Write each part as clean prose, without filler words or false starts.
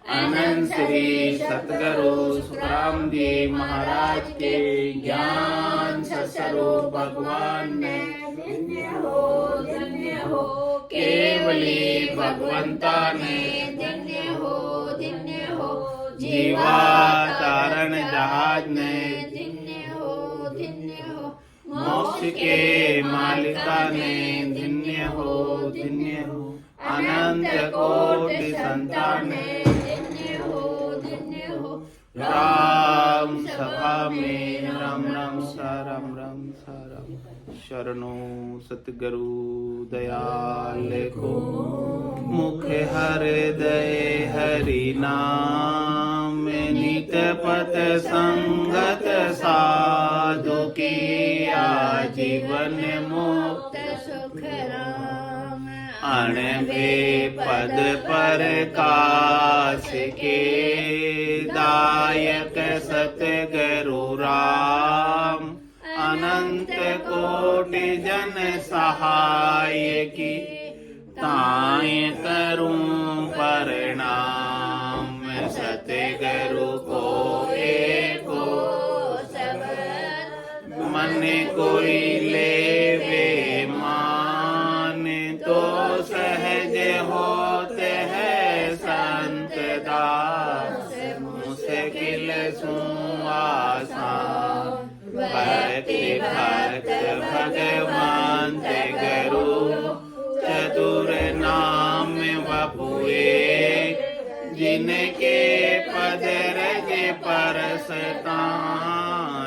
अनंत श्री सतगुरु सुखराम जी महाराज के ज्ञान स्वरूप भगवान ने धन्य हो केवली भगवंता ने धन्य हो जीवा तारण जहाज ने धन्य हो मोक्ष के मालिका ने धन्य हो अनंत कोटि संतान ने धन्य हो राम सभा में राम राम सा राम शरणो सतगुरु दयाल को मुख हृदय हरि नाम नित पथ संगत साधु की आजीवन मुक्त सुख राम अणबे पद पर काश के दायक सतगुरु राम अनंत कोटि जन सहाय की ताय करूं प्रणाम सतगुरु को एको सबद मन कोई लेवे मान तो सहज होते हैं संत दास मुश्किल सु आसान भक्ति भक्त भगवान ते गुरु चतुर नाम बपुए जिनके पद रज परसता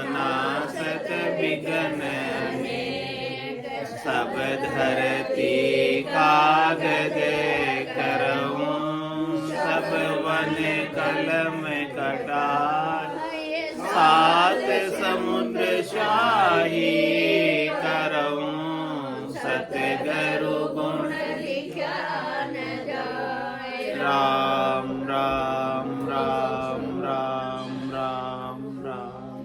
नासत विघ्न सब धरती कागज करऊं सब वन कलम कटार सात समुद्र शाही करऊं सतगुरु गुण लिखा न जाए राम राम राम राम राम राम।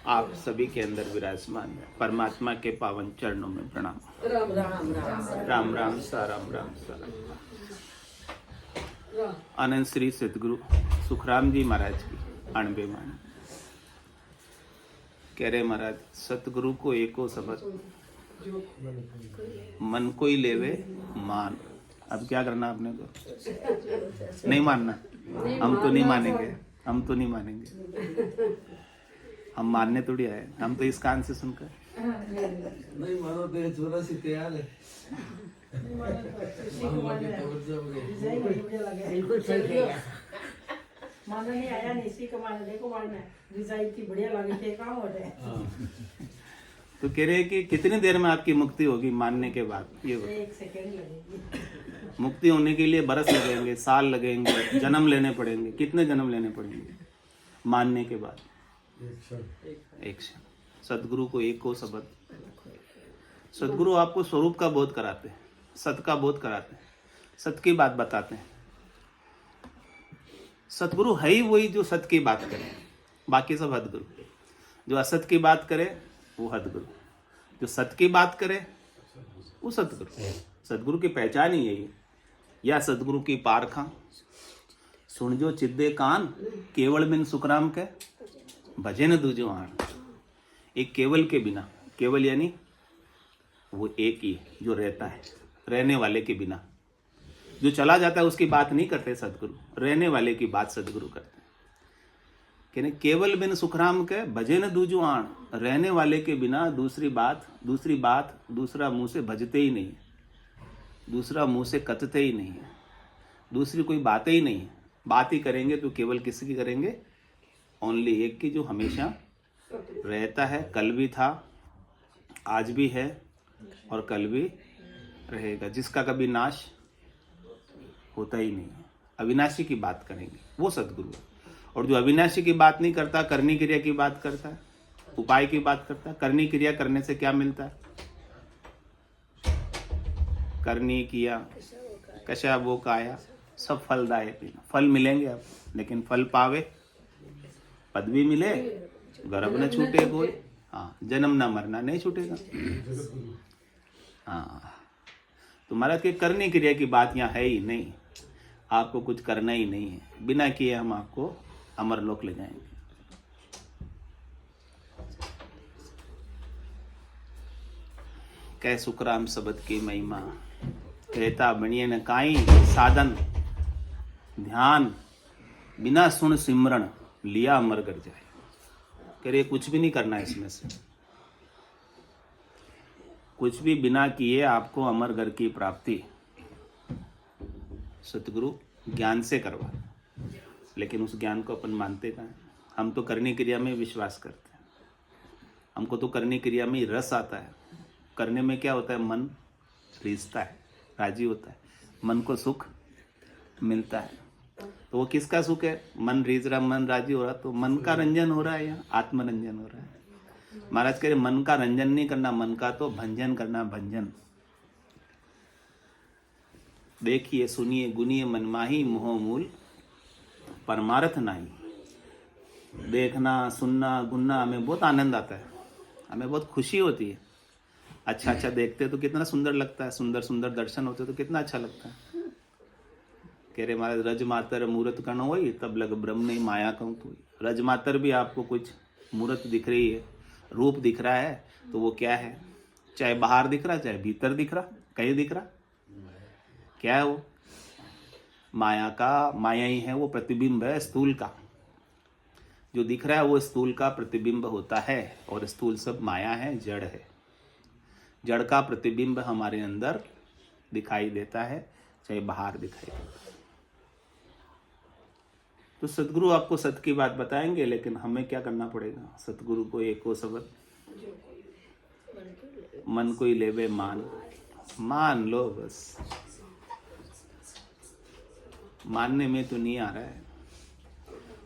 आप सभी के अंदर विराजमान परमात्मा के पावन चरणों में प्रणाम। राम राम सा राम सा अनंत श्री सतगुरु सुखराम जी महाराज की अणबे वाणी कह रहे महाराज सतगुरु को एको सबद मन को ही लेवे मान। अब क्या करना आपने को नहीं मानना। हम तो नहीं मानेंगे हम मानने थोड़ी आए। हम तो इस कान से सुनकर नहीं मानो तो ये छोरा सी तैयार है। बिल्कुल सही है। माना नहीं आया नहीं इसी को माना देखो माना रिजाई की बढ़िया लगी थे काम हो रहे। तो कह रहे कि कितनी देर में आपकी मुक्ति होगी मानने के बाद? ये 1 सेकंड लगेगी। मुक्ति होने के लिए बरस लगेंगे, साल लगेंगे, जन्म लेने पड़ेंगे। कितने जन्म लेने पड़ेंगे मानने के बाद? एक क्षण। सतगुरु को एक को शब्द। सतगुरु आपको स्वरूप का बोध कराते हैं, सत का बोध कराते हैं, सत की बात बताते हैं। सतगुरु है ही वही जो सत की बात करे, बाकी सब हदगुरु। जो असत की बात करे वो हदगुरु, जो सत की बात करे वो सतगुरु। सतगुरु की पहचान ही यही है। या सतगुरु की पारखा सुन जो चिद्दे कान केवल बिन सुखराम के भजे न दूजो आण। एक केवल के बिना, केवल यानी वो एक ही है जो रहता है, रहने वाले के बिना। जो चला जाता है उसकी बात नहीं करते सतगुरु, रहने वाले की बात सतगुरु करते हैं। कहने केवल बिन सुखराम के भजे न दूजो आण। रहने वाले के बिना दूसरी बात दूसरा मुंह से भजते ही नहीं है, दूसरा मुंह से कतते ही नहीं है, दूसरी कोई बातें ही नहीं है। बात ही करेंगे तो केवल किसी की करेंगे? ओनली एक की, जो हमेशा रहता है, कल भी था, आज भी है और कल भी रहेगा, जिसका कभी नाश होता ही नहीं है। अविनाशी की बात करेंगे वो सतगुरु है। और जो अविनाशी की बात नहीं करता, करनी क्रिया की बात करता है, उपाय की बात करता है। करनी क्रिया करने से क्या मिलता है? करनी किया कशा वो काया सब फलदायक। फल मिलेंगे आप, लेकिन फल पावे पदवी मिले गर्भ न छूटे कोई। हाँ, जन्म ना मरना नहीं छूटेगा। हाँ, तो महाराज के करने क्रिया की बात यहाँ है ही नहीं। आपको कुछ करना ही नहीं है, बिना किए हम आपको अमरलोक ले जाएंगे। कह सुखराम शब्द की महिमा, कहता बनिए न काई साधन, ध्यान बिना सुन सिमरण लिया अमर कर जाए। कह रहे कुछ भी नहीं करना है इसमें से, कुछ भी बिना किए आपको अमर घर की प्राप्ति सतगुरु ज्ञान से करवा। लेकिन उस ज्ञान को अपन मानते कहाँ हैं? हम तो करने क्रिया में विश्वास करते हैं, हमको तो करने क्रिया में रस आता है। करने में क्या होता है? मन रिझता है, राजी होता है, मन को सुख मिलता है। तो वो किसका सुख है? मन रिझ रहा, मन राजी हो रहा, तो मन का रंजन हो रहा है या आत्मरंजन हो रहा है। महाराज कह रहे मन का रंजन नहीं करना, मन का तो भंजन करना, भंजन। देखिए सुनिए गुनिए मन माही, मोह मूल परमार्थ नाही। देखना सुनना गुनना हमें बहुत आनंद आता है, हमें बहुत खुशी होती है। अच्छा अच्छा देखते तो कितना सुंदर लगता है, सुंदर सुंदर दर्शन होते तो कितना अच्छा लगता है। कह रहे महाराज रज मातर मूर्त कण होई, तब लग ब्रह्म नहीं माया कहूँ तो। रज मातर भी आपको कुछ मूर्त दिख रही है, रूप दिख रहा है, तो वो क्या है? चाहे बाहर दिख रहा, चाहे भीतर दिख रहा, कहीं दिख रहा, क्या है वो? माया का, माया ही है वो, प्रतिबिंब है स्थूल का। जो दिख रहा है वो स्थूल का प्रतिबिंब होता है, और स्थूल सब माया है, जड़ है। जड़ का प्रतिबिंब हमारे अंदर दिखाई देता है, चाहे बाहर दिखाई देता है। तो सतगुरु आपको सत्य की बात बताएंगे, लेकिन हमें क्या करना पड़ेगा? सतगुरु को एको शब्द मन को ही लेवे मान लो बस। मानने में तो नहीं आ रहा है।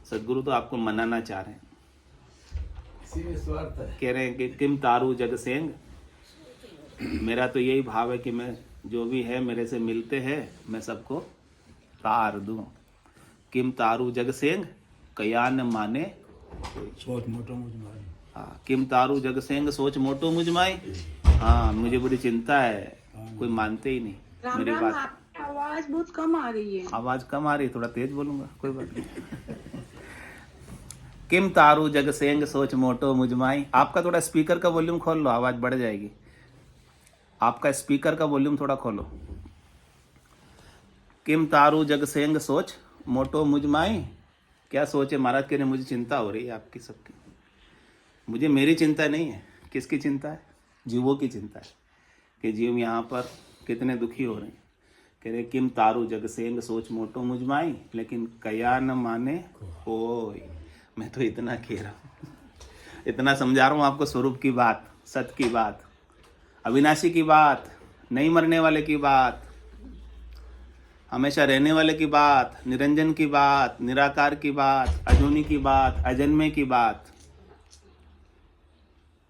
सतगुरु तो आपको मनाना चाह रहे हैं। इसी में स्वार्थ है। कह रहे हैं कि किम तारू जग सेंग, मेरा तो यही भाव है कि मैं जो भी है मेरे से मिलते हैं मैं सबको तार दूं। किम तारू जग सेंग कया न माने सोच मोटो मुझ में। हाँ, किम तारू जग सेंग सोच मोटो मुझ माई। हाँ, मुझे बड़ी चिंता है, कोई मानते ही नहीं मेरी बात। आवाज बहुत कम आ रही है। आवाज कम आ रही है, थोड़ा तेज बोलूंगा, कोई बात नहीं। किम तारू जग सेंग सोच मोटो मुझ माई। आपका थोड़ा स्पीकर का वॉल्यूम खोल लो, आवाज बढ़ जाएगी। आपका स्पीकर का वॉल्यूम थोड़ा खोलो। किम तारू जग सेंग सोच मोटो मुझ माई। क्या सोच है महाराज? कह रहे मुझे चिंता हो रही है आपकी सबकी। मुझे मेरी चिंता नहीं है, किसकी चिंता है? जीवों की चिंता है कि जीव यहाँ पर कितने दुखी हो रहे हैं। कह रहे किम तारू जग सेंग सोच मोटो मुझ माई, लेकिन कया न माने कोई। मैं तो इतना कह रहा हूँ, इतना समझा रहा हूँ आपको स्वरूप की बात, सत्य की बात, अविनाशी की बात, नहीं मरने वाले की बात, हमेशा रहने वाले की बात, निरंजन की बात, निराकार की बात, अजूनी की बात, अजन्मे की बात।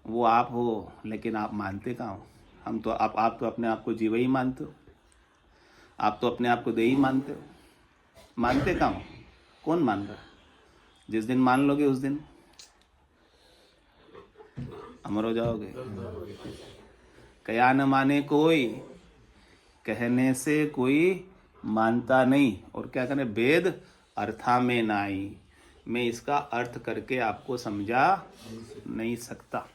वो आप हो, लेकिन आप मानते कहाँ हो? हम तो आप तो अपने आप को जीव ही मानते हो, आप तो अपने आप को देही मानते हो। मानते कहाँ हो? कौन मान रहा? जिस दिन मान लोगे उस दिन अमर हो जाओगे। कया न माने कोई, कहने से कोई मानता नहीं। और क्या करें? वेद अर्था में नाई। मैं इसका अर्थ करके आपको समझा नहीं सकता,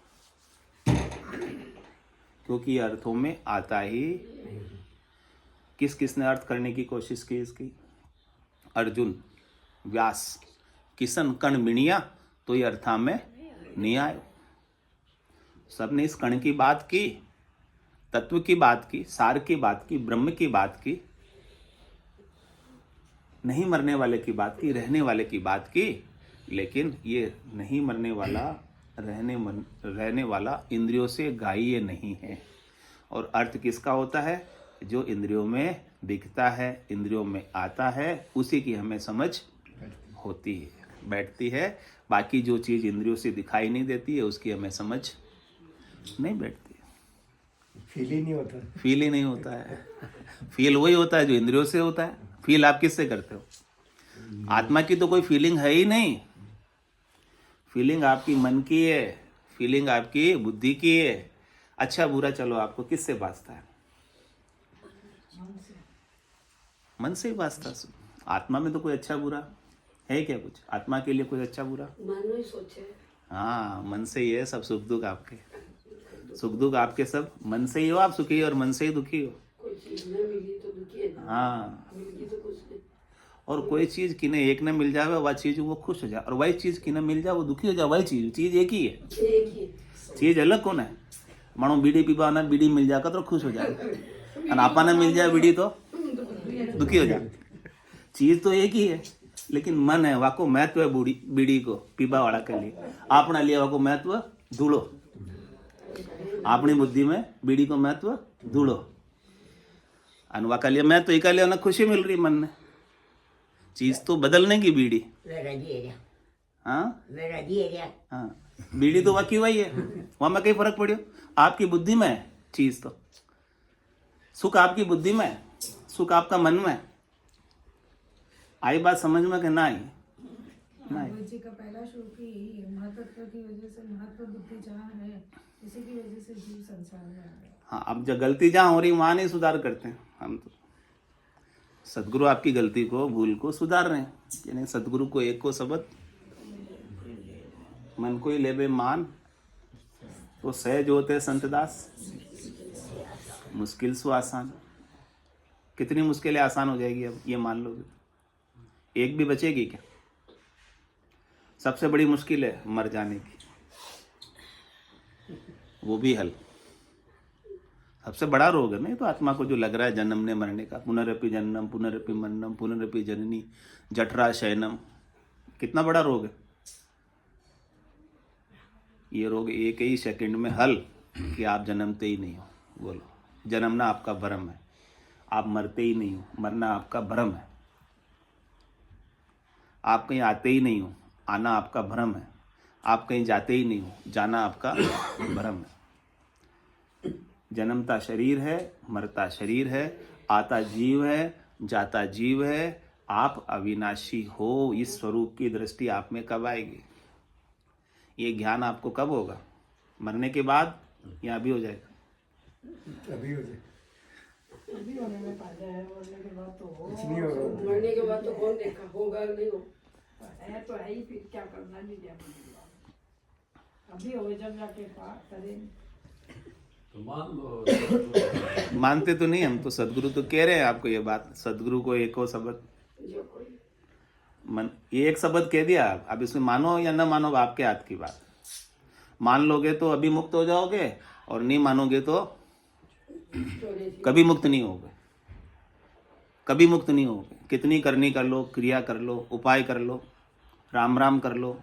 क्योंकि अर्थों में आता ही। किसने अर्थ करने की कोशिश की इसकी? अर्जुन, व्यास, किशन, कण मिणिया, तो ये अर्था में नहीं आए। सबने इस कण की बात की, तत्व की बात की, सार की बात की, ब्रह्म की बात की, नहीं मरने वाले की बात की, रहने वाले की बात की। लेकिन ये नहीं मरने वाला, रहने वाला इंद्रियों से ग्राह्य नहीं है। और अर्थ किसका होता है? जो इंद्रियों में दिखता है, इंद्रियों में आता है, उसी की हमें समझ होती है, बैठती है। बाकी जो चीज़ इंद्रियों से दिखाई नहीं देती है उसकी हमें समझ नहीं बैठती। फील ही नहीं होता। फील ही नहीं होता है। फील वही होता है जो इंद्रियों से होता है। फील आप किससे करते हो? आत्मा की तो कोई फीलिंग है ही नहीं। फीलिंग आपकी मन की है, फीलिंग आपकी बुद्धि की है। अच्छा बुरा चलो आपको किससे बाजता है? मन से ही बाजता है। आत्मा में तो कोई अच्छा बुरा है क्या? कुछ आत्मा के लिए कोई अच्छा बुरा? मन ही सोचे। हाँ, मन से ही है सब सुख दुख आपके। सुख दुख आपके सब मन से ही हो, आप सुखी हो और मन से ही दुखी हो। कोई चीज न मिली तो दुखी है ना, हाँ, मिल गई तो कुछ नहीं। और कोई चीज किन्हें एक न मिल जावे वह चीज वो खुश हो जाए, और वही चीज किन्हें मिल जाए वो दुखी हो जाए। वही चीज एक ही है, एक ही चीज अलग कौन है? मानो बीड़ी पीवा बीड़ी मिल जाएगा तो खुश हो जाएगा, और आपा ने मिल जाए बीड़ी तो दुखी हो जाए। चीज तो एक ही है, लेकिन मन है वाको महत्व है बीड़ी को पीवा वाला के लिए। आपने लिया वाको महत्व धूलो, अपनी बुद्धि में बीड़ी को महत्व धूलो, अनुवा का लिए मैं तो एक लिया खुशी मिल रही मन में। चीज तो बदलने की बीड़ी। हाँ हाँ, बीड़ी तो वाकई वही है, वहां में कहीं फर्क पड़ियो? आपकी बुद्धि में है चीज तो। सुख आपकी बुद्धि में है, सुख आपका मन में है। आई बात समझ में कि ना आई? जी का पहला श्लोक ही महत्व की वजह से महत्व बुद्धि जहाँ है, इसी की वजह से जीव संसार में आ गया। हाँ, अब जब गलती जहाँ हो रही वहां नहीं सुधार करते हैं हम तो। सदगुरु आपकी गलती को भूल को सुधार रहे हैं, यानी सदगुरु को एक को शब्द मन को ही लेबे मान, तो सहज होते संत दास मुश्किल सु आसान। कितनी मुश्किलें आसान हो जाएगी अब ये मान लोगे? एक भी बचेगी क्या? सबसे बड़ी मुश्किल है मर जाने की, वो भी हल। सबसे बड़ा रोग है नहीं तो आत्मा को जो लग रहा है जन्मने मरने का, पुनरपि जन्म पुनरपि मरणम पुनरपि जननी जठरा शयनम, कितना बड़ा रोग है ये रोग। एक ही सेकंड में हल कि आप जन्मते ही नहीं हो। बोलो, जन्मना आपका भ्रम है, आप मरते ही नहीं हो, मरना आपका भ्रम है। आप कहीं आते ही नहीं हो, आना आपका भ्रम है। आप कहीं जाते ही नहीं हो, जाना आपका भ्रम है। जन्मता शरीर है, मरता शरीर है, आता जीव है, जाता जीव है। आप अविनाशी हो, इस स्वरूप की दृष्टि आप में कब आएगी? ये ज्ञान आपको कब होगा? मरने के बाद या अभी हो जाएगा? अभी हो जाए, अभी होने में फायदा है, मरने के बाद तो हो। कुछ नहीं होगा। मरने के बाद तो कौन देखा होगा नहीं हो, है तो है ही, फिर क्या करना नहीं क्या अभी हो जब जाके करें। तो मान लो। मानते तो नहीं हम तो, सदगुरु तो कह रहे हैं आपको ये बात। सदगुरु को एक हो शब्द जो कोई मन, ये एक शब्द कह दिया। अब इसमें मानो या न मानो आपके हाथ की बात। मान लोगे तो अभी मुक्त हो जाओगे, और नहीं मानोगे तो कभी मुक्त नहीं होगे, कभी मुक्त नहीं होगे। कितनी करनी कर लो, क्रिया कर लो, उपाय कर लो, राम राम कर लो,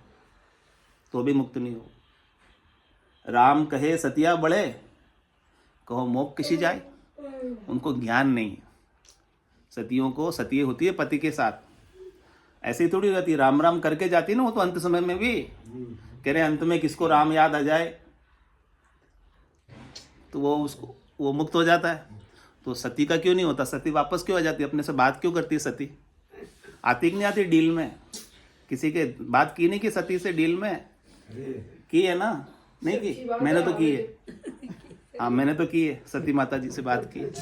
तो भी मुक्त नहीं हो। राम कहे सतिया बड़े, कहो मोक्ष किसी जाए। उनको ज्ञान नहीं है। सतियों को सती होती है पति के साथ, ऐसी थोड़ी रहती। राम राम करके जाती ना वो तो अंत समय में भी कह रहे अंत में किसको राम याद आ जाए तो वो मुक्त हो जाता है। तो सती का क्यों नहीं होता? सती वापस क्यों आ जाती? अपने से बात क्यों करती है सती? आती कि नहीं आती डील में? किसी के बात की नहीं की सती से डील में? की है ना? नहीं की? मैंने तो की है। हाँ, मैंने तो की है, सती माता जी से बात की है।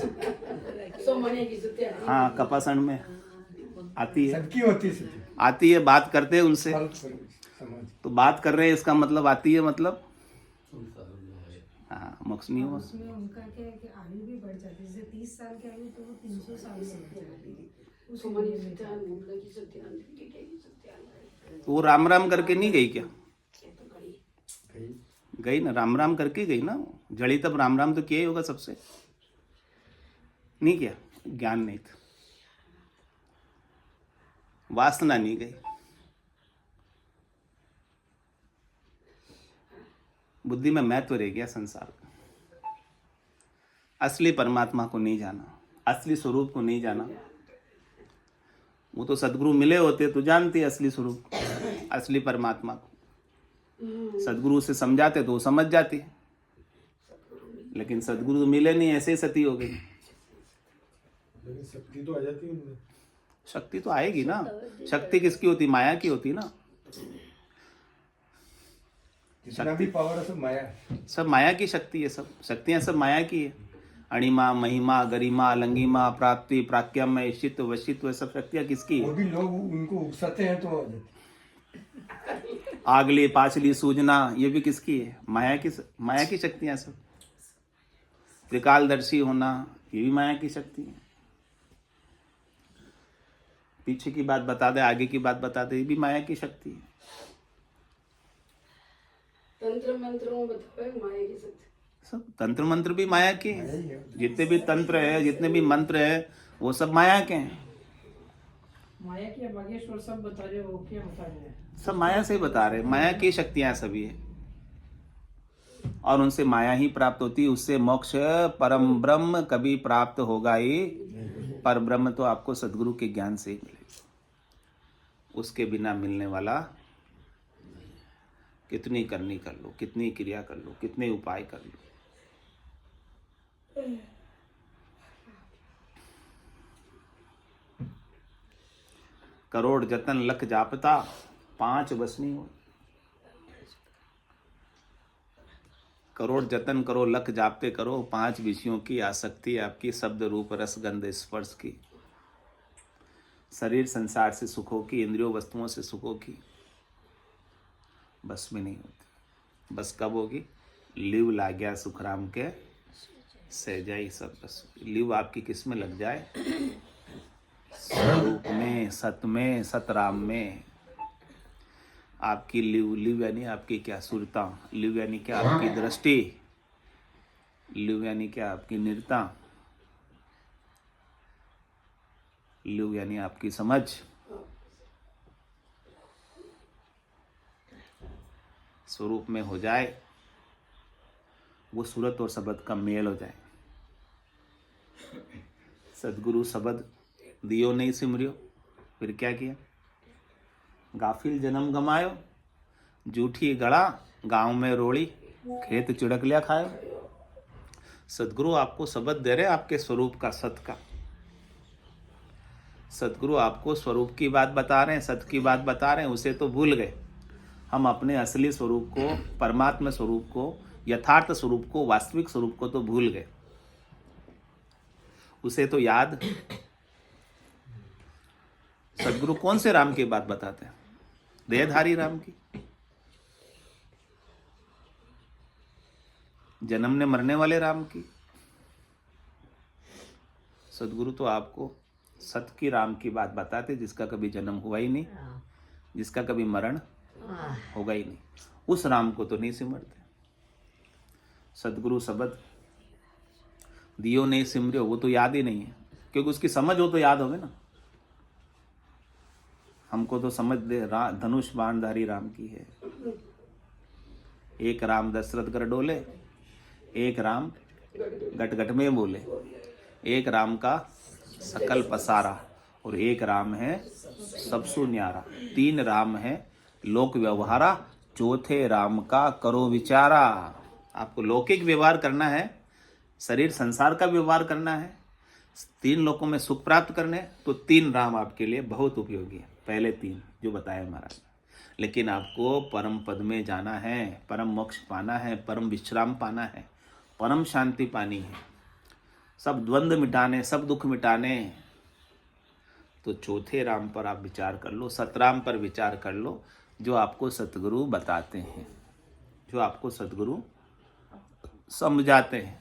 सो मने की सत्या हाँ, कपासन में आती है, सबकी होती है सती। आती है, बात करते हैं उनसे। समाज तो बात कर रहे हैं इसका मतलब आती है, मतलब हाँ, मोक्ष नहीं हुआ। उसमें उनका क्या है कि आयु भी बढ़ जाती है। जैसे 30 साल की आयु तो वो 300 साल से बढ़ जाती है। सो मने की सत्या मुंडा की सत्या की सत्या तो वो राम राम करके नहीं गई क्या? तो कड़ी कहीं गई ना, राम राम करके गई ना। जड़ी तब राम राम तो किया ही होगा सबसे, नहीं किया? ज्ञान नहीं था, वासना नहीं गई, बुद्धि में महत्व रह गया संसार का। असली परमात्मा को नहीं जाना, असली स्वरूप को नहीं जाना। वो तो सदगुरु मिले होते तो जानते असली स्वरूप, असली परमात्मा को। सदगुरु से समझाते तो वो समझ जाती, लेकिन सदगुरु मिले नहीं, ऐसे ही सती हो गई। लेकिन शक्ति तो आ जाती है उनमें। शक्ति तो आएगी ना। शक्ति किसकी होती? माया की होती ना। जितना भी पावर है सब माया है। सब माया की शक्ति है, सब शक्तियां सब माया की है। अणिमा, महिमा, गरिमा, लंगिमा, प्राप्ति, प्राक्यम, ऐशित्व, वशित्व, सब शक्तियां किसकी वो है? भी लोग उनको उकसाते हैं तो आ जाते आगली, पाछली, सूजना, ये भी किसकी है? माया की शक्तियां सब। त्रिकालदर्शी होना, ये भी माया की शक्ति है। पीछे की बात बता दे, आगे की बात बता दे, ये भी माया की शक्ति है। तंत्र मंत्रों में बताओ माया की शक्ति। सब तंत्र मंत्र भी माया के हैं। जितने भी तंत्र है, जितने भी मंत्र है, वो सब माया के हैं। माया की बागेश्वर सब बता रहे हो, क्या बता रहे हैं? सब माया से ही बता रहे, माया की शक्तियां सभी है और उनसे माया ही प्राप्त होती है। उससे मोक्ष परम ब्रह्म कभी प्राप्त होगा ही। पर ब्रह्म तो आपको सदगुरु के ज्ञान से ही मिलेगा, उसके बिना मिलने वाला। कितनी करनी कर लो, कितनी क्रिया कर लो, कितने उपाय कर लो, करोड़ जतन लख जापता, 5 बस नहीं हो। करोड़ जतन करो, लख जापते करो, 5 विषयों की आसक्ति आपकी, शब्द रूप रस गंध स्पर्श की, शरीर संसार से सुखों की, इंद्रियों वस्तुओं से सुखों की, बस में नहीं होती। बस कब होगी? लिव ला गया सुखराम के सहजाई सब बस। लिव आपकी किस में लग जाए? स्वरूप में, सत में, सतराम में। आपकी लिव यानी आपकी क्या सुरता, लिव यानी क्या आपकी दृष्टि, लिव यानी क्या आपकी निरता, लिव यानी आपकी समझ। स्वरूप में हो जाए, वो सूरत और शब्द का मेल हो जाए। सदगुरु शब्द दियो नहीं सिमरियो, फिर क्या किया? गाफिल जन्म गमायो, जूठी गड़ा गांव में रोड़ी, खेत चिड़क लिया खायो। सदगुरु आपको शब्द दे रहे, आपके स्वरूप का, सत का। सदगुरु आपको स्वरूप की बात बता रहे हैं, सत की बात बता रहे हैं, उसे तो भूल गए। हम अपने असली स्वरूप को, परमात्मा स्वरूप को, यथार्थ स्वरूप को, वास्तविक स्वरूप को तो भूल गए। उसे तो याद। सदगुरु कौन से राम की बात बताते हैं? देहधारी राम की, जन्मने मरने वाले राम की। सदगुरु तो आपको सत की राम की बात बताते, जिसका कभी जन्म हुआ ही नहीं, जिसका कभी मरण होगा ही नहीं। उस राम को तो नहीं सिमरते। सदगुरु शब्द दियो नहीं सिमरियो, वो तो याद ही नहीं है, क्योंकि उसकी समझ हो तो याद होगे ना। हमको तो समझ दे धनुष बाणधारी राम की है। एक राम दशरथ कर डोले, एक राम गट गट में बोले, एक राम का सकल पसारा, और एक राम है सबसु न्यारा। 3 राम है लोक व्यवहारा, चौथे राम का करो विचारा। आपको लौकिक व्यवहार करना है, शरीर संसार का व्यवहार करना है, 3 लोकों में सुख प्राप्त करने, तो 3 राम आपके लिए बहुत उपयोगी है। पहले 3 जो बताया महाराज। लेकिन आपको परम पद में जाना है, परम मोक्ष पाना है, परम विश्राम पाना है, परम शांति पानी है, सब द्वंद्व मिटाने, सब दुख मिटाने, तो चौथे राम पर आप विचार कर लो, सतराम पर विचार कर लो, जो आपको सतगुरु बताते हैं, जो आपको सतगुरु समझाते हैं।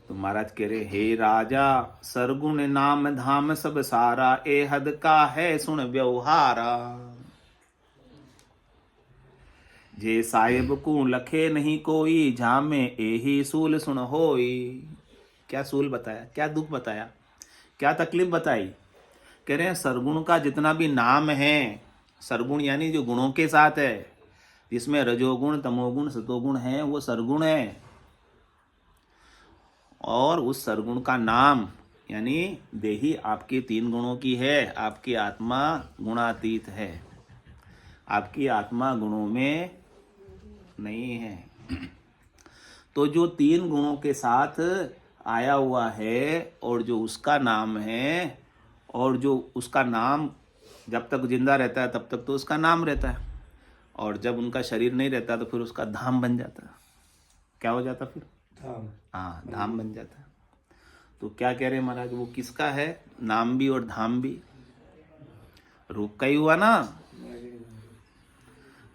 तो महाराज कह रहे, हे राजा सरगुण नाम धाम सब सारा, ए हद का है सुन व्यवहारा। जे साहिब को लखे नहीं कोई, झामे एही सूल सुन होई। क्या सूल बताया, क्या दुख बताया, क्या तकलीफ बताई? कह रहे हैं सरगुण का जितना भी नाम है, सरगुण यानी जो गुणों के साथ है, जिसमें रजोगुण, तमोगुण, सतोगुण है, वो सरगुण है। और उस सरगुण का नाम यानी देही आपकी 3 गुणों की है। आपकी आत्मा गुणातीत है, आपकी आत्मा गुणों में नहीं है। तो जो 3 गुणों के साथ आया हुआ है, और जो उसका नाम है, और जो उसका नाम जब तक जिंदा रहता है तब तक तो उसका नाम रहता है, और जब उनका शरीर नहीं रहता तो फिर उसका धाम बन जाता है। क्या हो जाता फिर? धाम। हाँ, धाम बन जाता। तो क्या कह रहे हैं महाराज, वो किसका है? नाम भी और धाम भी रूप का ही हुआ ना।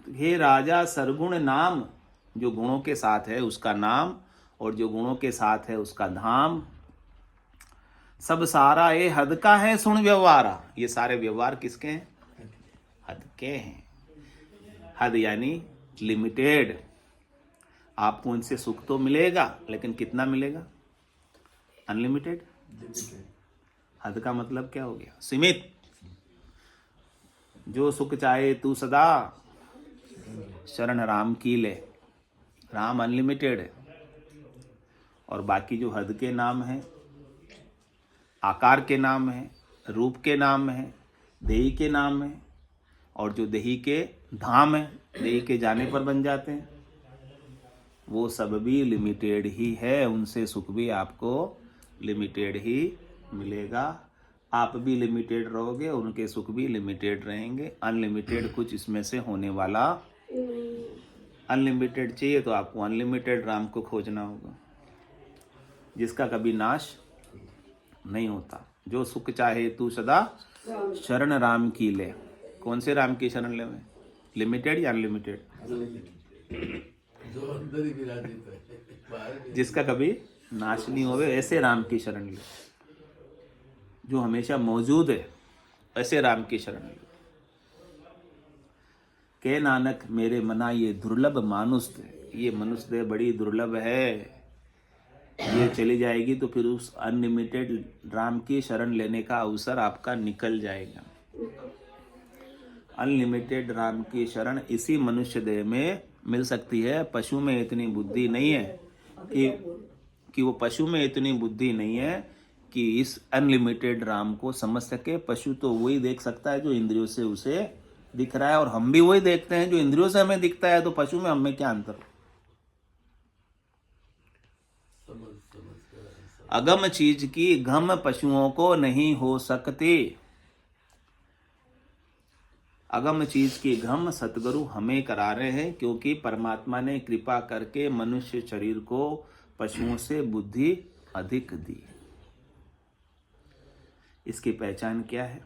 तो हे राजा, सरगुण नाम, जो गुणों के साथ है उसका नाम, और जो गुणों के साथ है उसका धाम। सब सारा ये हद का है सुन व्यवहारा। ये सारे व्यवहार किसके हैं? हद के हैं। हद यानी लिमिटेड। आपको इनसे सुख तो मिलेगा, लेकिन कितना मिलेगा? अनलिमिटेड। हद का मतलब क्या हो गया? सीमित। जो सुख चाहे तू सदा शरण राम की ले। राम अनलिमिटेड है, और बाकी जो हद के नाम है, आकार के नाम है, रूप के नाम है, देही के नाम है, और जो देही के धाम है, देही के जाने पर बन जाते हैं, वो सब भी लिमिटेड ही है। उनसे सुख भी आपको लिमिटेड ही मिलेगा। आप भी लिमिटेड रहोगे, उनके सुख भी लिमिटेड रहेंगे। अनलिमिटेड कुछ इसमें से होने वाला। अनलिमिटेड चाहिए तो आपको अनलिमिटेड राम को खोजना होगा, जिसका कभी नाश नहीं होता। जो सुख चाहे तू सदा शरण राम की ले। कौन से राम की शरण ले? लिमिटेड या अनलिमिटेड? जो अंदर ही विराजित है, बाहर भी। जिसका कभी नाश नहीं होवे, ऐसे राम की शरण ले। जो हमेशा मौजूद है, ऐसे राम की शरण ले। के नानक मेरे मना ये दुर्लभ मानुष देह। ये मनुष्य देह बड़ी दुर्लभ है। ये चली जाएगी तो फिर उस अनलिमिटेड राम की शरण लेने का अवसर आपका निकल जाएगा। अनलिमिटेड राम की शरण इसी मनुष्य देह में मिल सकती है। पशु में इतनी बुद्धि नहीं है कि वो पशु में इतनी बुद्धि नहीं है कि इस अनलिमिटेड राम को समझ सके। पशु तो वही देख सकता है जो इंद्रियों से उसे दिख रहा है, और हम भी वही देखते हैं जो इंद्रियों से हमें दिखता है। तो पशु में हमें क्या अंतर? अगम चीज की घम पशुओं को नहीं हो सकती। अगम चीज की घम सतगुरु हमें करा रहे हैं, क्योंकि परमात्मा ने कृपा करके मनुष्य शरीर को पशुओं से बुद्धि अधिक दी। इसकी पहचान क्या है?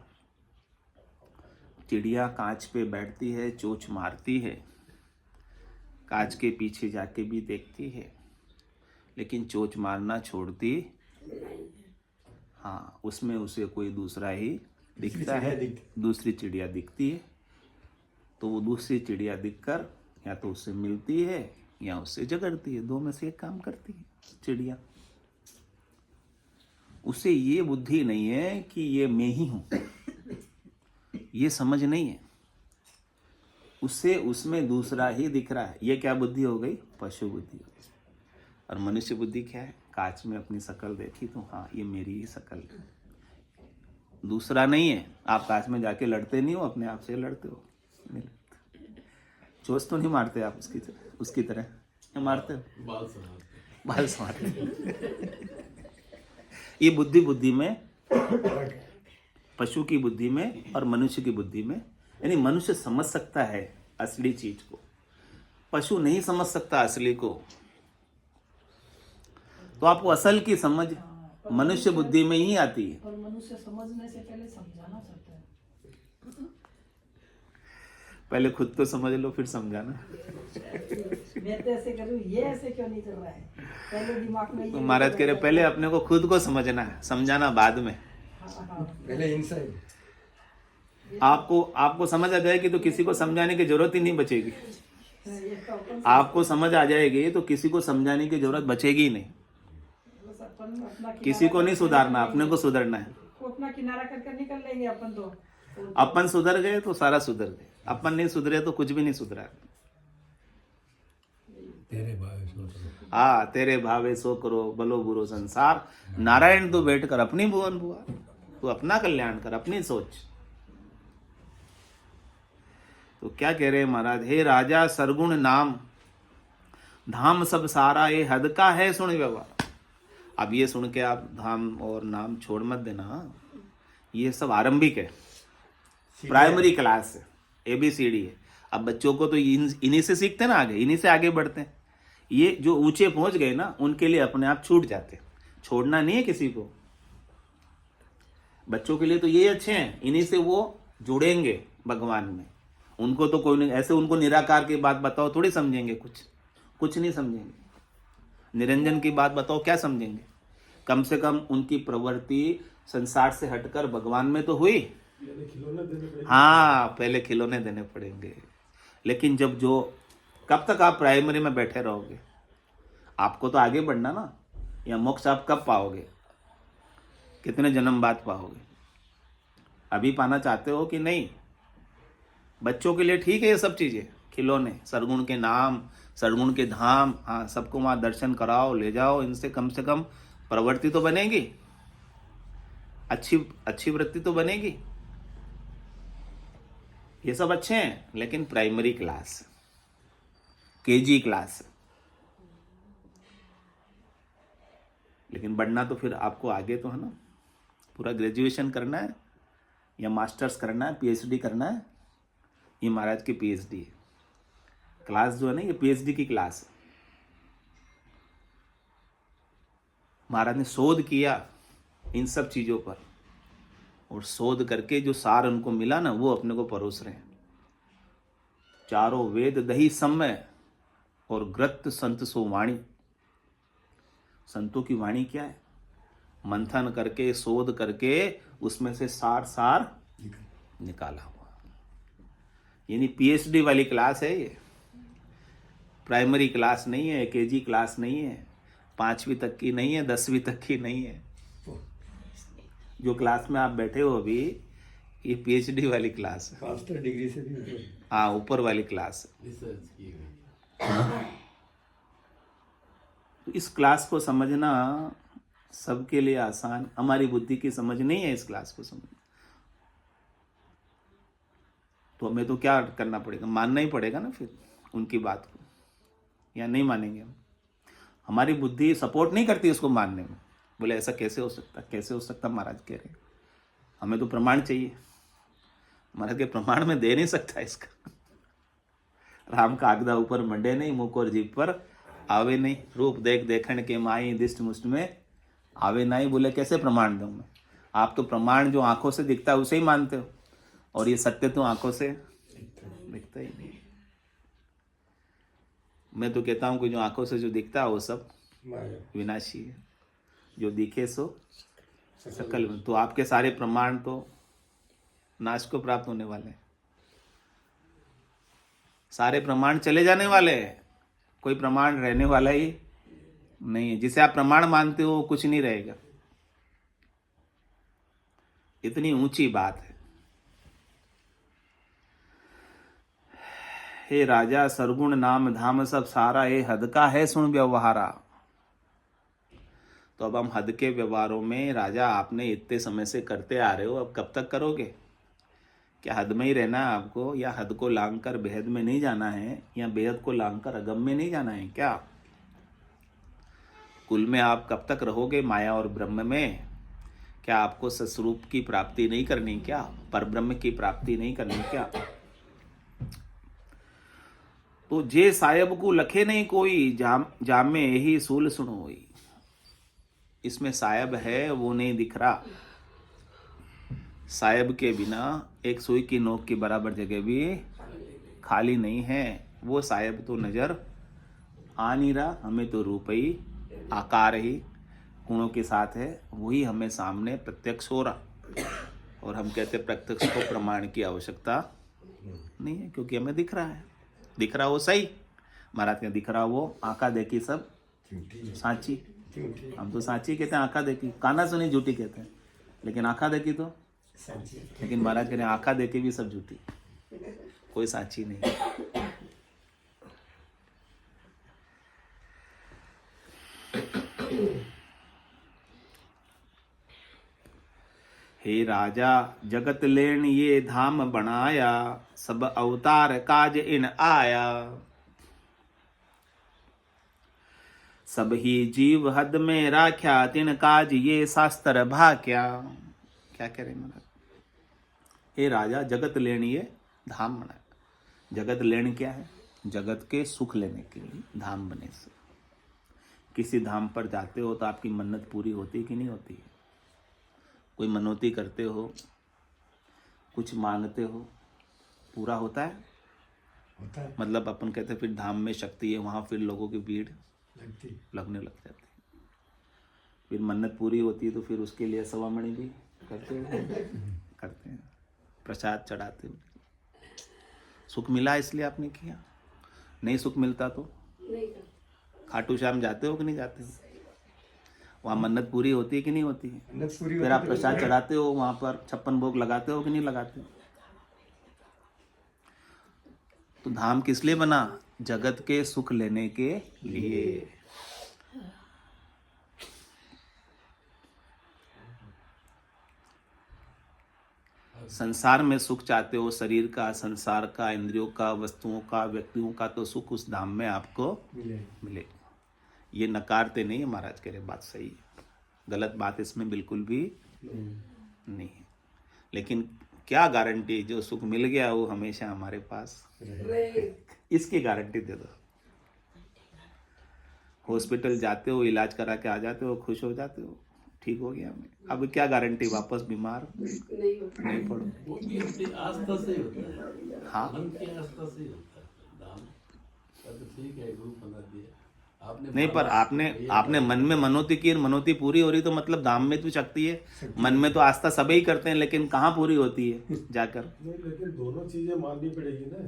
चिड़िया कांच पे बैठती है, चोंच मारती है, कांच के पीछे जाके भी देखती है, लेकिन चोंच मारना छोड़ती। हाँ, उसमें उसे कोई दूसरा ही दिखता है, दूसरी चिड़िया दिखती है, तो वो दूसरी चिड़िया दिखकर या तो उससे मिलती है या उससे झगड़ती है। दो में से एक काम करती है चिड़िया। उसे ये बुद्धि नहीं है कि ये मैं ही हूं, ये समझ नहीं है। उससे उसमें दूसरा ही दिख रहा है। ये क्या बुद्धि हो गई? पशु बुद्धि हो गई। और मनुष्य बुद्धि क्या है? कांच में अपनी शक्ल देखी तो हाँ, ये मेरी ही शक्ल है, दूसरा नहीं है। आप कांच में जाके लड़ते नहीं हो, अपने आप से लड़ते हो। चोंच तो नहीं मारते आप उसकी तरह मारते हो, बाल संवारते। ये बुद्धि में, पशु की बुद्धि में और मनुष्य की बुद्धि में। यानी मनुष्य समझ सकता है असली चीज को, पशु नहीं समझ सकता असली को। तो आपको असल की समझ मनुष्य बुद्धि में ही आती है। और मनुष्य समझने से पहले समझाना चाहता है। पहले खुद तो समझ लो, फिर समझाना। मैं तो ऐसे करूँ, ये ऐसे क्यों नहीं चल रहा है? पहले दिमाग में तो महाराज कह रहे पहले अपने को खुद को समझना है, समझाना बाद में। पहले इनसाइड। आपको समझ आ जाएगी तो किसी को समझाने की जरूरत ही नहीं बचेगी। आपको समझ आ जाएगी तो किसी को समझाने की जरूरत बचेगी ही नहीं। किसी को नहीं सुधारना, अपने को सुधरना है। अपना किनारा करके निकल लेंगे अपन तो। अपन सुधर गए तो सारा सुधर गए, अपन नहीं सुधरे तो कुछ भी नहीं सुधरा। तेरे भावे सो करो, भलो बुरो संसार। नारायण तू बैठ कर अपनी भुवन बुआ, तू अपना कल्याण कर, अपनी सोच। तो क्या कह रहे हैं महाराज? हे राजा, सरगुण नाम धाम सब सारा ये हद का है सुन व्यवहार। अब ये सुन के आप धाम और नाम छोड़ मत देना। ये सब आरंभिक है, प्राइमरी क्लास है, ABCD है। अब बच्चों को तो इन्हीं से सीखते ना, आगे इन्हीं से आगे बढ़ते हैं। ये जो ऊंचे पहुंच गए ना, उनके लिए अपने आप छूट जाते, छोड़ना नहीं है किसी को। बच्चों के लिए तो ये अच्छे हैं, इन्हीं से वो जुड़ेंगे भगवान में। उनको तो कोई नहीं, ऐसे उनको निराकार की बात बताओ थोड़ी समझेंगे, कुछ नहीं समझेंगे। निरंजन की बात बताओ क्या समझेंगे? कम से कम उनकी प्रवृत्ति संसार से हटकर भगवान में तो हुई। पहले खिलौने देने पड़ेंगे। हाँ, पहले खिलौने देने पड़ेंगे। लेकिन जब जो कब तक आप प्राइमरी में बैठे रहोगे? आपको तो आगे बढ़ना ना। या मोक्ष आप कब पाओगे? कितने जन्म बाद पाओगे? अभी पाना चाहते हो कि नहीं? बच्चों के लिए ठीक है ये सब चीजें, खिलौने, सरगुण के नाम, सरगुण के धाम, हाँ, सबको वहां दर्शन कराओ, ले जाओ। इनसे कम से कम प्रवृत्ति तो बनेगी, अच्छी वृत्ति तो बनेगी। ये सब अच्छे हैं, लेकिन प्राइमरी क्लास, केजी क्लास। लेकिन बढ़ना तो फिर आपको आगे तो है ना, पूरा ग्रेजुएशन करना है या मास्टर्स करना है, पीएचडी करना है। ये महाराज की पीएचडी है क्लास जो है ना, ये पीएचडी की क्लास है। महाराज ने शोध किया इन सब चीजों पर, और शोध करके जो सार उनको मिला ना, वो अपने को परोस रहे हैं। चारों वेद दही समय और ग्रत संत सो वाणी। संतों की वाणी क्या है? मंथन करके, शोध करके उसमें से सार निकाला हुआ। यानी पीएचडी वाली क्लास है ये, प्राइमरी क्लास नहीं है, केजी क्लास नहीं है, 5वीं तक की नहीं है, 10वीं तक की नहीं है। जो क्लास में आप बैठे हो अभी, ये पीएचडी वाली क्लास है। मास्टर डिग्री से भी ऊपर हाँ, ऊपर वाली क्लास है। रिसर्च की हुई। तो इस क्लास को समझना सबके लिए आसान, हमारी बुद्धि की समझ नहीं है इस क्लास को समझना। तो हमें तो क्या करना पड़ेगा? मानना ही पड़ेगा ना फिर उनकी बात को, या नहीं मानेंगे हम? हमारी बुद्धि सपोर्ट नहीं करती उसको मानने में। बोले ऐसा कैसे हो सकता, कैसे हो सकता? महाराज कह रहे हमें तो प्रमाण चाहिए। महाराज के प्रमाण में दे नहीं सकता इसका। राम का आगदा ऊपर मंडे नहीं, मुख और जीभ पर आवे नहीं। रूप देख देखण के माई, दिष्ट मुष्ट में आवे नहीं। बोले कैसे प्रमाण दूं मैं? आप तो प्रमाण जो आंखों से दिखता है उसे ही मानते हो, और ये सत्य तो आंखों से दिखता ही नहीं। मैं तो कहता हूं कि जो आंखों से जो दिखता है वो सब विनाशी है, जो दिखे सो सकल। तो आपके सारे प्रमाण तो नाश को प्राप्त होने वाले हैं, सारे प्रमाण चले जाने वाले हैं, कोई प्रमाण रहने वाला ही नहीं है। जिसे आप प्रमाण मानते हो कुछ नहीं रहेगा। इतनी ऊंची बात है। हे राजा, सरगुण नाम धाम सब सारा, हे हद का है सुन व्यवहारा। तो अब हम हद के व्यवहारों में, राजा आपने इतने समय से करते आ रहे हो, अब कब तक करोगे? क्या हद में ही रहना है आपको, या हद को लांघकर बेहद में नहीं जाना है, या बेहद को लांघकर अगम में नहीं जाना है? क्या कुल में आप कब तक रहोगे माया और ब्रह्म में? क्या आपको सस्वरूप की प्राप्ति नहीं करनी क्या? परब्रह्म की प्राप्ति नहीं करनी क्या? तो जे साहेब को लखे नहीं कोई, जामे यही सूल सुनोई। इसमें साहेब है वो नहीं दिख रहा। साहेब के बिना एक सुई की नोक की बराबर जगह भी खाली नहीं है। वो साहेब तो नजर आ नहीं रहा, हमें तो रूप ही, आकार ही गुणों के साथ है, वही हमें सामने प्रत्यक्ष हो रहा। और हम कहते प्रत्यक्ष को प्रमाण की आवश्यकता नहीं है, क्योंकि हमें दिख रहा है। दिख रहा वो सही, महाराज के दिख रहा वो आंखा देखी सब सांची। हम तो सांची कहते हैं, आंखा देखी। काना सुनी झूठी कहते हैं, लेकिन आंखा देखी तो लेकिन महाराज कहते हैं आंखा देखी भी सब झूठी, कोई सांची नहीं। हे राजा, जगत लेन ये धाम बनाया, सब अवतार काज इन आया। सब ही जीव हद में राख्या, तिन काज ये शास्त्र भाक्या। क्या कह रहे महाराज? हे राजा, जगत लेन ये धाम बनाया। जगत लेन क्या है? जगत के सुख लेने के लिए धाम बने से। किसी धाम पर जाते हो तो आपकी मन्नत पूरी होती है कि नहीं होती है? कोई मनौती करते हो, कुछ मांगते हो, पूरा होता है? होता है, मतलब अपन कहते हैं फिर धाम में शक्ति है, वहाँ फिर लोगों की भीड़ लगती लगने लग जाती है। फिर मन्नत पूरी होती है तो फिर उसके लिए सवामणि भी करते हो करते हैं, प्रसाद चढ़ाते हो। सुख मिला इसलिए आपने किया, नहीं सुख मिलता तो? खाटू श्याम जाते हो कि नहीं जाते हो? वहाँ मन्नत पूरी होती है कि नहीं होती है? मन्नत पूरी फिर आप प्रसाद चढ़ाते हो, वहाँ पर 56 भोग लगाते हो कि नहीं लगाते हो? तो धाम किस लिए बना? जगत के सुख लेने के लिए। संसार में सुख चाहते हो, शरीर का, संसार का, इंद्रियों का, वस्तुओं का, व्यक्तियों का, तो सुख उस धाम में आपको मिलेगा। ये नकारते नहीं है महाराज, कह रहे बात सही है, गलत बात इसमें बिल्कुल भी नहीं है। लेकिन क्या गारंटी जो सुख मिल गया वो हमेशा हमारे पास? इसकी गारंटी दे दो। हॉस्पिटल जाते हो, इलाज करा के आ जाते हो, खुश हो जाते हो, ठीक हो गया मैं, अब क्या गारंटी वापस बीमार नहीं पड़ो? वो भी अपनी आस्था से ही होता है, हाँ, मन की आस्था से ही होता है दान का। तो ठीक है, ग्रुप बना दिया आपने, नहीं पर आपने मन में मनोती की, मनोती पूरी हो रही तो मतलब धाम में तो शक्ति है। मन में तो आस्था सभी ही करते हैं, लेकिन कहाँ पूरी होती है जाकर? नहीं, लेकिन दोनों चीजें माननी पड़ेगी ना।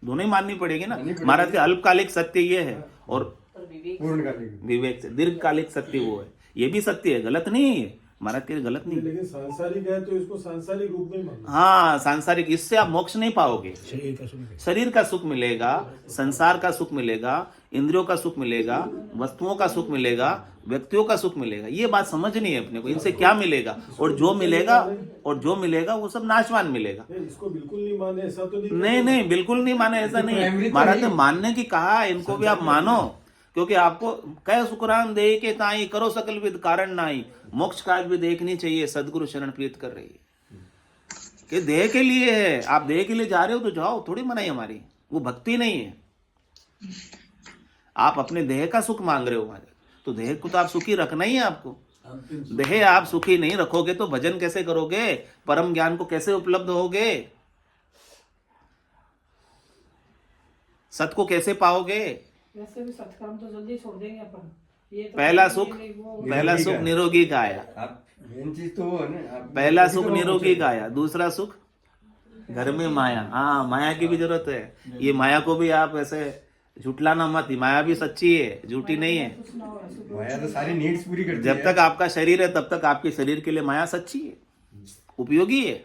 दोनों ही माननी पड़ेगी ना महाराज के। अल्पकालिक सत्य ये है और पूर्णकालिक विवेक से दीर्घकालिक सत्य वो है। ये भी सत्य है, गलत नहीं है महाराज के, गलत नहीं है। लेकिन सांसारिक है तो इसको सांसारिक रूप में मानना। हाँ, सांसारिक, इससे आप मोक्ष नहीं पाओगे। शरीर का सुख मिलेगा, संसार का सुख मिलेगा, इंद्रियों का सुख मिलेगा, वस्तुओं का सुख मिलेगा, व्यक्तियों का सुख मिलेगा। ये बात समझनी है अपने को, इनसे क्या मिलेगा और जो मिलेगा वो सब नाशवान मिलेगा। इसको बिल्कुल नहीं माने ऐसा तो नहीं। नहीं, बिल्कुल नहीं माने ऐसा नहीं है। महाराज ने मानने की कहा, इनको भी आप मानो, क्योंकि आपको कह सुकरान दे के ताई करो सकल विद कारण नाई, मोक्ष काज भी देखनी चाहिए। सदगुरु शरण प्रीत कर रही है कि देह के लिए है, आप देह के लिए जा रहे हो तो जाओ, थोड़ी मनाई हमारी, वो भक्ति नहीं है। आप अपने देह का सुख मांग रहे हो महाराज, तो देह को तो आप सुखी रखना ही है आपको। देह आप सुखी नहीं रखोगे तो भजन कैसे करोगे? परम ज्ञान को कैसे उपलब्ध होगे? सत को कैसे पाओगे? वैसे भी सत्कर्म तो जल्दी छोड़ देंगे अपन। ये तो पहला सुख निरोगी काया, मेन चीज तो वो है ना। पहला सुख निरोगी काया, दूसरा सुख घर में माया। हाँ, माया की भी जरूरत है। ये माया को भी आप ऐसे झुटलाना मत, माया भी सच्ची है, झूठी नहीं है। माया तो सारी नीड्स पूरी करती जब तक आपका शरीर है तब तक आपके शरीर के लिए माया सच्ची है, उपयोगी है।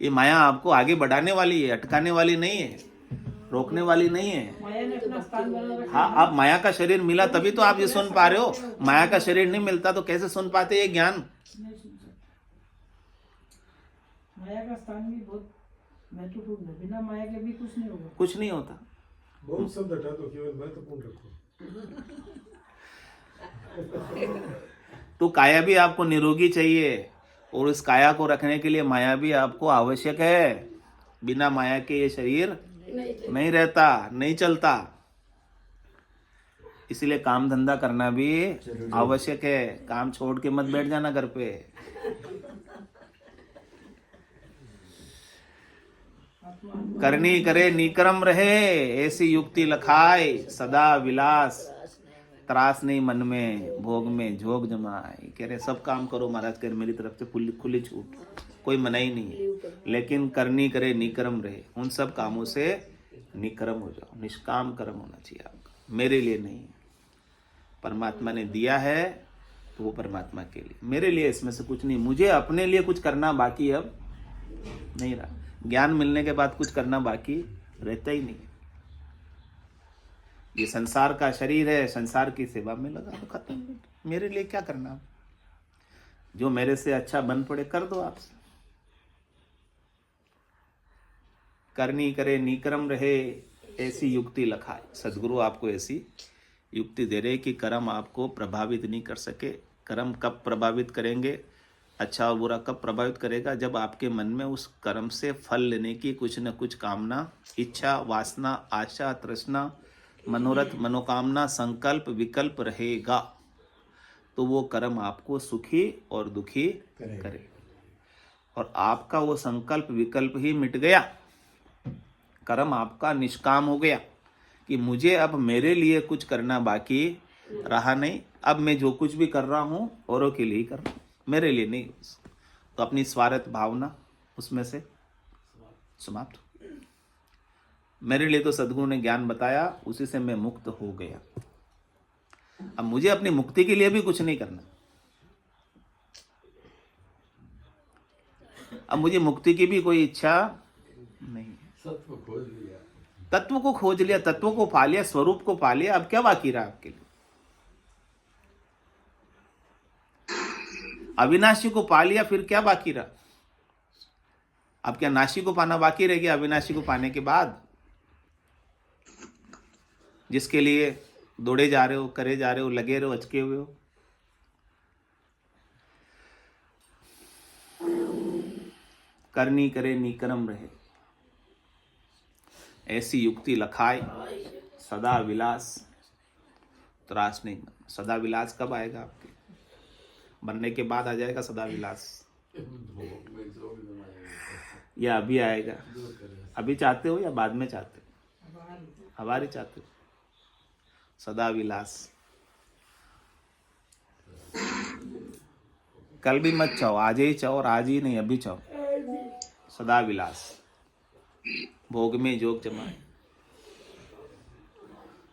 ये माया आपको आगे बढ़ाने वाली है, अटकाने वाली नहीं है, रोकने वाली नहीं है। माया ने अपना स्थान बना रखा। हाँ, आप माया का शरीर मिला तभी तो आप ये सुन पा रहे हो। माया का शरीर नहीं मिलता तो कैसे सुन पाते ये ज्ञान? नहीं सुन सकते। माया का स्थान भी बहुत महत्वपूर्ण है, बिना माया के भी कुछ नहीं होगा। कुछ नहीं होता। बहुत शब्द हटा दो, केवल महत्वपूर्ण रखो। तो काया भी आपको निरोगी चाहिए, और इस काया को रखने के लिए माया भी आपको आवश्यक है। बिना माया के ये शरीर नहीं रहता, नहीं चलता। इसलिए काम धंधा करना भी आवश्यक है। काम छोड़ के मत बैठ जाना घर पे। करनी करे निकरम रहे, ऐसी युक्ति लखाए, सदा विलास त्रास नहीं मन में, भोग में झोंक जमाए। कह रहे सब काम करो महाराज, कह मेरी तरफ से खुली छूट, कोई मनाही नहीं है। लेकिन करनी करे निकरम रहे, उन सब कामों से निकरम हो जाओ। निष्काम कर्म होना चाहिए आपका, मेरे लिए नहीं। परमात्मा ने दिया है तो वो परमात्मा के लिए, मेरे लिए इसमें से कुछ नहीं। मुझे अपने लिए कुछ करना बाकी अब नहीं रहा। ज्ञान मिलने के बाद कुछ करना बाकी रहता ही नहीं। ये संसार का शरीर है, संसार की सेवा में लगा तो खत्म। मेरे लिए क्या करना? जो मेरे से अच्छा बन पड़े कर दो आपसे। करनी करे निकरम रहे, ऐसी युक्ति लखाए। सदगुरु आपको ऐसी युक्ति दे रहे कि कर्म आपको प्रभावित नहीं कर सके। कर्म कब प्रभावित करेंगे, अच्छा और बुरा कब प्रभावित करेगा? जब आपके मन में उस कर्म से फल लेने की कुछ न कुछ कामना, इच्छा, वासना, आशा, तृष्णा, मनोरथ मनोकामना संकल्प विकल्प रहेगा तो वो कर्म आपको सुखी और दुखी करे। और आपका वो संकल्प विकल्प ही मिट गया, कर्म आपका निष्काम हो गया कि मुझे अब मेरे लिए कुछ करना बाकी रहा नहीं, अब मैं जो कुछ भी कर रहा हूँ औरों के लिए ही कर रहा हूँ, मेरे लिए नहीं। तो अपनी स्वार्थ भावना उसमें से समाप्त। मेरे लिए तो सद्गुरु ने ज्ञान बताया, उसी से मैं मुक्त हो गया। अब मुझे अपनी मुक्ति के लिए भी कुछ नहीं करना। अब मुझे मुक्ति की भी कोई इच्छा नहीं। सत्य को खोज लिया, तत्व को खोज लिया, तत्व को पा लिया, स्वरूप को पा लिया। अब क्या बाकी रहा आपके लिए? अविनाशी को पा लिया, फिर क्या बाकी रहा? अब क्या नाशी को पाना बाकी रह गया? अविनाशी को पाने के बाद जिसके लिए दौड़े जा रहे हो, करे जा रहे हो, लगे रहो, अचके हुए हो। करनी करे निकरम रहे, ऐसी युक्ति लखाए सदा विलास त्रास नहीं। सदा विलास कब आएगा? आपके बनने के बाद आ जाएगा सदा विलास, भोग में जो भी जमाएगा, या अभी आएगा? जो करे। अभी चाहते हो या बाद में चाहते हो? हमारी चाहते हो सदा विलास। कल भी मत चाहो, आज ही चाहो, और आज ही नहीं अभी चाहो सदा विलास। भोग में जोग जमाए,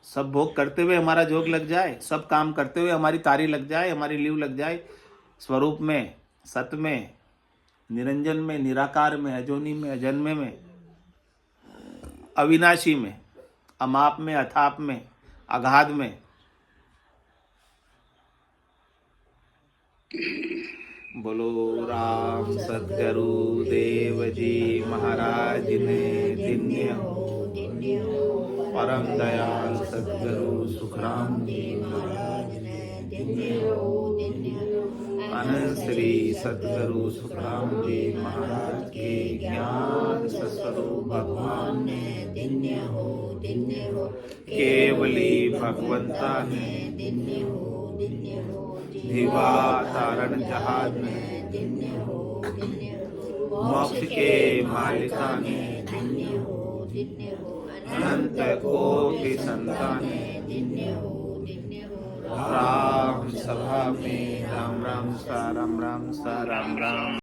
सब भोग करते हुए हमारा जोग लग जाए, सब काम करते हुए हमारी तारी लग जाए, हमारी लीव लग जाए, स्वरूप में, सत्य में, निरंजन में, निराकार में, अजोनी में, अजन्मे में, अविनाशी में, अमाप में, अथाप में, अगाध में। बोलो राम सद्गुरु देव जी महाराज ने दिन्य हो, परम दयाल सद्गुरु सुखराम जी महाराज ने दिन्य हो, अनंत श्री सद्गुरु सुखराम जी महाराज के ज्ञान स्वरूप भगवान ने दिन्य हो, केवली भगवंता ने दिन्य हो, दिवा तारण जहाज में मोक्ष के मालिका ने अनंत कोटि संतान राम सभा में राम राम सा राम राम सा राम राम।